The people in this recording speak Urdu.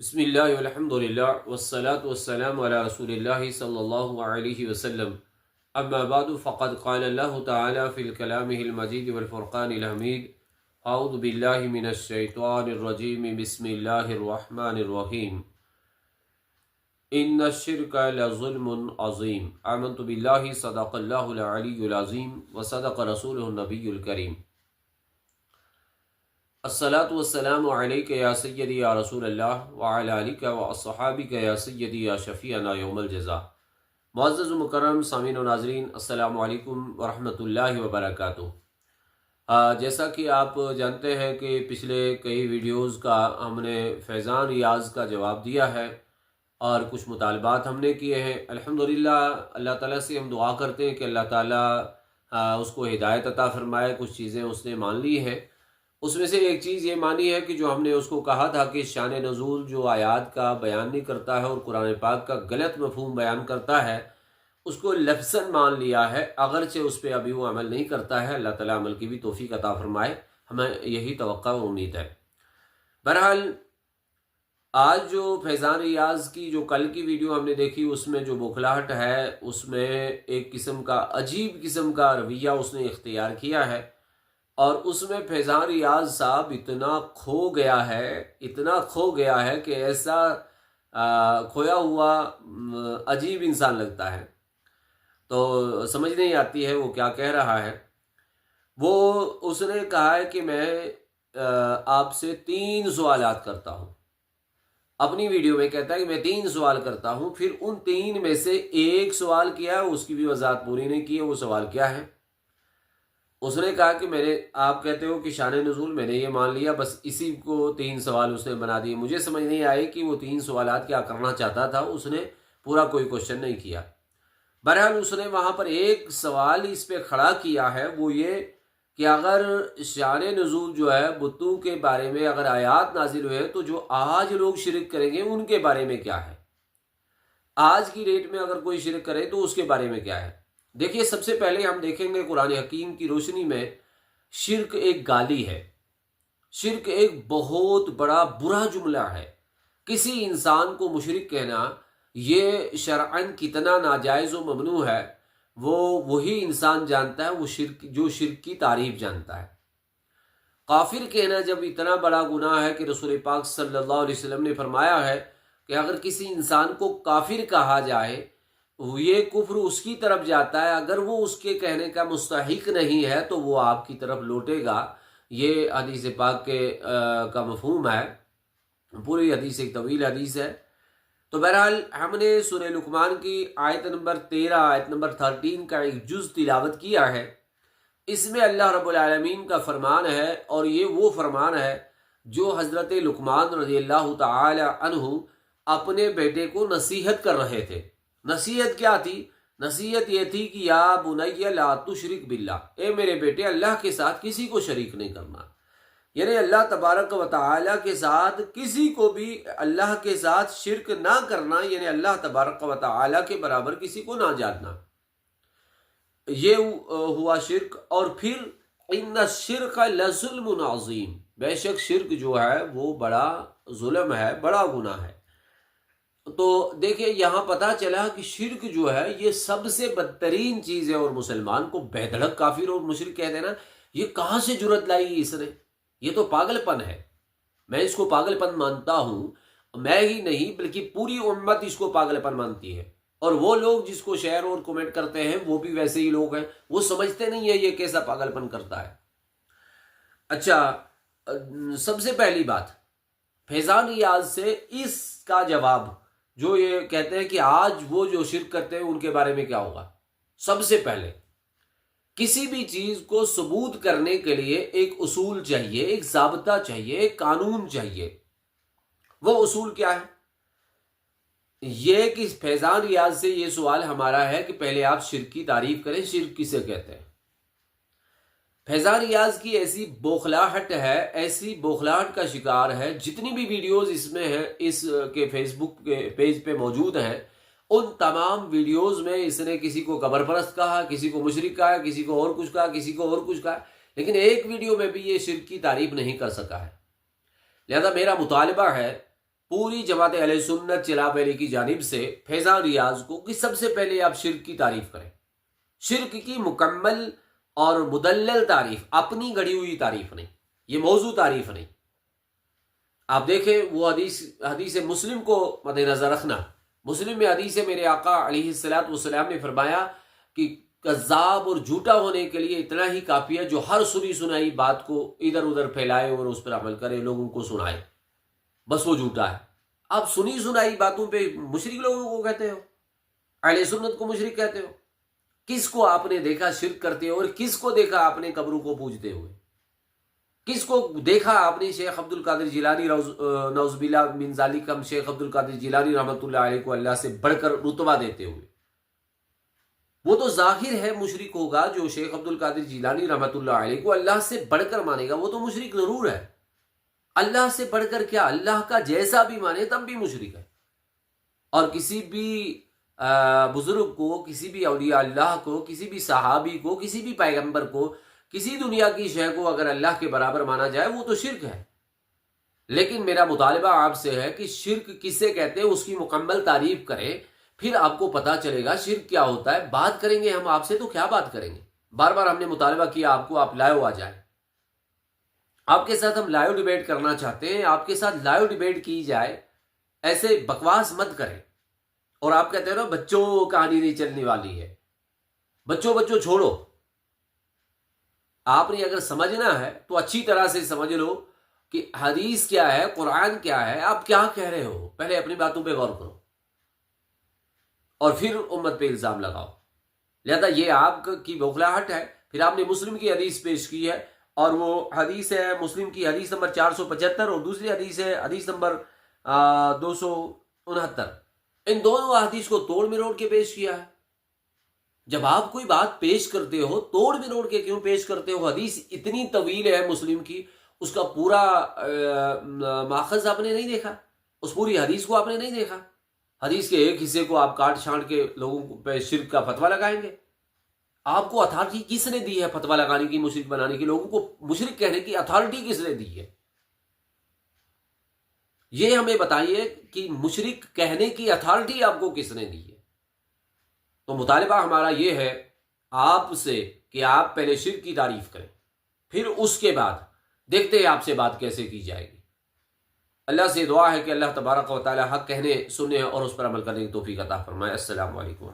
بسم اللہ والحمد للہ والصلاة والسلام علی رسول اللہ صلی اللہ علیہ وسلم اما بعد فقد قال اللہ تعالی فی الکلامہ المجید والفرقان الحمید اعوذ باللہ من الشیطان الرجیم بسم اللہ الرحمن الرحیم ان الشرک لظلم عظیم آمنت باللہ صدق اللہ العلی العظیم وصدق رسولہ النبی الکریم الصلاۃ والسلام علیک یا سیدی یا رسول اللہ وعلی آلک واصحابک یا سیدی یا شفیعنا یوم الجزاء۔ معزز و مکرم سامعین و ناظرین، السلام علیکم ورحمۃ اللہ وبرکاتہ۔ جیسا کہ آپ جانتے ہیں کہ پچھلے کئی ویڈیوز کا ہم نے فیضان ریاض کا جواب دیا ہے اور کچھ مطالبات ہم نے کیے ہیں۔ الحمدللہ اللہ تعالیٰ سے ہم دعا کرتے ہیں کہ اللہ تعالیٰ اس کو ہدایت عطا فرمائے۔ کچھ چیزیں اس نے مان لی ہیں، اس میں سے ایک چیز یہ مانی ہے کہ جو ہم نے اس کو کہا تھا کہ شان نزول جو آیات کا بیان نہیں کرتا ہے اور قرآن پاک کا غلط مفہوم بیان کرتا ہے، اس کو لفظاً مان لیا ہے، اگرچہ اس پہ ابھی وہ عمل نہیں کرتا ہے۔ اللہ تعالیٰ عمل کی بھی توفیق عطا فرمائے، ہمیں یہی توقع و امید ہے۔ بہرحال آج جو فیضان ریاض کی جو کل کی ویڈیو ہم نے دیکھی، اس میں جو بوکھلاہٹ ہے، اس میں ایک قسم کا عجیب قسم کا رویہ اس نے اختیار کیا ہے، اور اس میں فیضان ریاض صاحب اتنا کھو گیا ہے کہ ایسا کھویا ہوا عجیب انسان لگتا ہے، تو سمجھ نہیں آتی ہے وہ کیا کہہ رہا ہے۔ اس نے کہا ہے کہ میں آپ سے 3 سوالات کرتا ہوں۔ اپنی ویڈیو میں کہتا ہے کہ میں 3 سوال کرتا ہوں، پھر ان 3 میں سے ایک سوال کیا ہے، اس کی بھی وضاحت پوری نہیں کی ہے۔ وہ سوال کیا ہے؟ اس نے کہا کہ آپ کہتے ہو کہ شان نزول میں نے یہ مان لیا، بس اسی کو 3 سوال اس نے بنا دیے۔ مجھے سمجھ نہیں آئی کہ وہ 3 سوالات کیا کرنا چاہتا تھا، اس نے پورا کوئی کوشچن نہیں کیا۔ بہرحال اس نے وہاں پر ایک سوال اس پہ کھڑا کیا ہے، وہ یہ کہ اگر شان نزول جو ہے بتوں کے بارے میں اگر آیات نازل ہوئے تو جو آج لوگ شرک کریں گے ان کے بارے میں کیا ہے؟ آج کی ڈیٹ میں اگر کوئی شرک کرے تو اس کے بارے میں کیا ہے؟ دیکھیے، سب سے پہلے ہم دیکھیں گے قرآن حکیم کی روشنی میں شرک ایک گالی ہے، شرک ایک بہت بڑا برا جملہ ہے۔ کسی انسان کو مشرک کہنا یہ شرعاً کتنا ناجائز و ممنوع ہے، وہی انسان جانتا ہے، وہ جو شرک کی تعریف جانتا ہے۔ کافر کہنا جب اتنا بڑا گناہ ہے کہ رسول پاک صلی اللہ علیہ وسلم نے فرمایا ہے کہ اگر کسی انسان کو کافر کہا جائے، یہ کفر اس کی طرف جاتا ہے، اگر وہ اس کے کہنے کا مستحق نہیں ہے تو وہ آپ کی طرف لوٹے گا۔ یہ حدیث پاک کا مفہوم ہے، پوری حدیث ایک طویل حدیث ہے۔ تو بہرحال ہم نے سورہ لقمان کی آیت نمبر 13 آیت نمبر 13 کا ایک جز تلاوت کیا ہے۔ اس میں اللہ رب العالمین کا فرمان ہے، اور یہ وہ فرمان ہے جو حضرت لقمان رضی اللہ تعالی عنہ اپنے بیٹے کو نصیحت کر رہے تھے۔ نصیحت کیا تھی؟ نصیحت یہ تھی کہ یا بنی لا تشرک باللہ، اے میرے بیٹے اللہ کے ساتھ کسی کو شریک نہیں کرنا، یعنی اللہ تبارک و تعالیٰ کے ساتھ کسی کو بھی اللہ کے ساتھ شرک نہ کرنا، یعنی اللہ تبارک و تعالیٰ کے برابر کسی کو نہ جاننا، یہ ہوا شرک۔ اور پھر ان الشرک لظلم عظیم، بے شک شرک جو ہے وہ بڑا ظلم ہے، بڑا گناہ ہے۔ تو دیکھیں، یہاں پتہ چلا کہ شرک جو ہے یہ سب سے بدترین چیز ہے، اور مسلمان کو بے دھڑک کافر اور مشرک کہہ دینا، یہ کہاں سے جرت لائی اس نے؟ یہ تو پاگل پن ہے۔ میں اس کو پاگل پن مانتا ہوں، میں ہی نہیں بلکہ پوری امت اس کو پاگل پن مانتی ہے، اور وہ لوگ جس کو شیئر اور کمنٹ کرتے ہیں وہ بھی ویسے ہی لوگ ہیں، وہ سمجھتے نہیں ہیں یہ کیسا پاگل پن کرتا ہے۔ اچھا، سب سے پہلی بات فیضان ریاض سے اس کا جواب، جو یہ کہتے ہیں کہ آج وہ جو شرک کرتے ہیں ان کے بارے میں کیا ہوگا۔ سب سے پہلے کسی بھی چیز کو ثبوت کرنے کے لیے ایک اصول چاہیے، ایک ضابطہ چاہیے، ایک قانون چاہیے۔ وہ اصول کیا ہے؟ یہ کہ فیضان ریاض سے یہ سوال ہمارا ہے کہ پہلے آپ شرک کی تعریف کریں، شرک کسے کہتے ہیں۔ فیضان ریاض کی ایسی بوکھلاہٹ ہے، ایسی بوکھلاہٹ کا شکار ہے، جتنی بھی ویڈیوز اس میں ہیں، اس کے فیس بک کے پیج پہ موجود ہیں، ان تمام ویڈیوز میں اس نے کسی کو قبر پرست کہا، کسی کو مشرک کہا، کسی کو اور کچھ کہا، کسی کو اور کچھ کہا، لیکن ایک ویڈیو میں بھی یہ شرک کی تعریف نہیں کر سکا ہے۔ لہذا میرا مطالبہ ہے پوری جماعت اہل سنت چلا پہلے کی جانب سے فیضان ریاض کو کہ سب سے پہلے آپ شرک کی تعریف کریں، شرک کی مکمل اور مدلل تعریف، اپنی گڑھی ہوئی تعریف نہیں، یہ موضوع تعریف نہیں۔ آپ دیکھیں وہ حدیث مسلم کو مد نظر رکھنا، مسلم میں حدیث میرے آقا علیہ الصلوۃ والسلام نے فرمایا کہ کذاب اور جھوٹا ہونے کے لیے اتنا ہی کافی ہے جو ہر سنی سنائی بات کو ادھر ادھر پھیلائے اور اس پر عمل کرے، لوگوں کو سنائے، بس وہ جھوٹا ہے۔ آپ سنی سنائی باتوں پہ مشرک لوگوں کو کہتے ہو، اہل سنت کو مشرک کہتے ہو۔ کس کو آپ نے دیکھا شرک کرتے ہو، اور کس کو دیکھا آپ نے قبروں کو پوجتے ہوئے؟ کس کو دیکھا آپ نے شیخ عبد القادر جیلانی نعوذ باللہ من ذالک، ہم شیخ عبد القادر جیلانی رحمۃ اللہ علیہ کو اللہ سے بڑھ کر رتبہ دیتے ہوئے؟ وہ تو ظاہر ہے مشرک ہوگا جو شیخ عبد القادر جیلانی رحمۃ اللہ علیہ کو اللہ سے بڑھ کر مانے گا، وہ تو مشرک ضرور ہے۔ اللہ سے بڑھ کر کیا، اللہ کا جیسا بھی مانے تب بھی مشرک ہے۔ اور کسی بھی بزرگ کو، کسی بھی اولیاء اللہ کو، کسی بھی صحابی کو، کسی بھی پیغمبر کو، کسی دنیا کی شے کو اگر اللہ کے برابر مانا جائے وہ تو شرک ہے۔ لیکن میرا مطالبہ آپ سے ہے کہ شرک کسے کہتے ہیں اس کی مکمل تعریف کریں، پھر آپ کو پتا چلے گا شرک کیا ہوتا ہے۔ بات کریں گے ہم آپ سے تو کیا بات کریں گے؟ بار بار ہم نے مطالبہ کیا آپ کو، آپ لائیو آ جائیں، آپ کے ساتھ ہم لائیو ڈیبیٹ کرنا چاہتے ہیں، آپ کے ساتھ لائیو ڈیبیٹ کی جائے، ایسے بکواس مت کریں۔ اور آپ کہتے ہیں نا بچوں کہانی نہیں چلنے والی ہے، بچوں چھوڑو۔ آپ نے اگر سمجھنا ہے تو اچھی طرح سے سمجھ لو کہ حدیث کیا ہے، قرآن کیا ہے، آپ کیا کہہ رہے ہو، پہلے اپنی باتوں پہ غور کرو اور پھر امت پہ الزام لگاؤ۔ لہذا یہ آپ کی بوکھلاہٹ ہے۔ پھر آپ نے مسلم کی حدیث پیش کی ہے، اور وہ حدیث ہے مسلم کی حدیث نمبر 475، اور دوسری حدیث ہے حدیث نمبر 269۔ ان دونوں حدیث کو توڑ مروڑ کے پیش کیا ہے۔ جب آپ کوئی بات پیش کرتے ہو توڑ مروڑ کے کیوں پیش کرتے ہو؟ حدیث اتنی طویل ہے مسلم کی، اس کا پورا ماخذ آپ نے نہیں دیکھا، اس پوری حدیث کو آپ نے نہیں دیکھا۔ حدیث کے ایک حصے کو آپ کاٹ چھانٹ کے لوگوں پہ شرک کا فتویٰ لگائیں گے۔ آپ کو اتھارٹی کس نے دی ہے فتویٰ لگانے کی، مشرک بنانے کی؟ لوگوں کو مشرک کہنے کی اتھارٹی کس نے دی ہے؟ یہ ہمیں بتائیے کہ مشرک کہنے کی اتھارٹی آپ کو کس نے دی ہے؟ تو مطالبہ ہمارا یہ ہے آپ سے کہ آپ پہلے شرک کی تعریف کریں، پھر اس کے بعد دیکھتے ہیں آپ سے بات کیسے کی جائے گی۔ اللہ سے دعا ہے کہ اللہ تبارک و تعالی حق کہنے، سننے اور اس پر عمل کرنے کی توفیق عطا فرمائے۔ السلام علیکم۔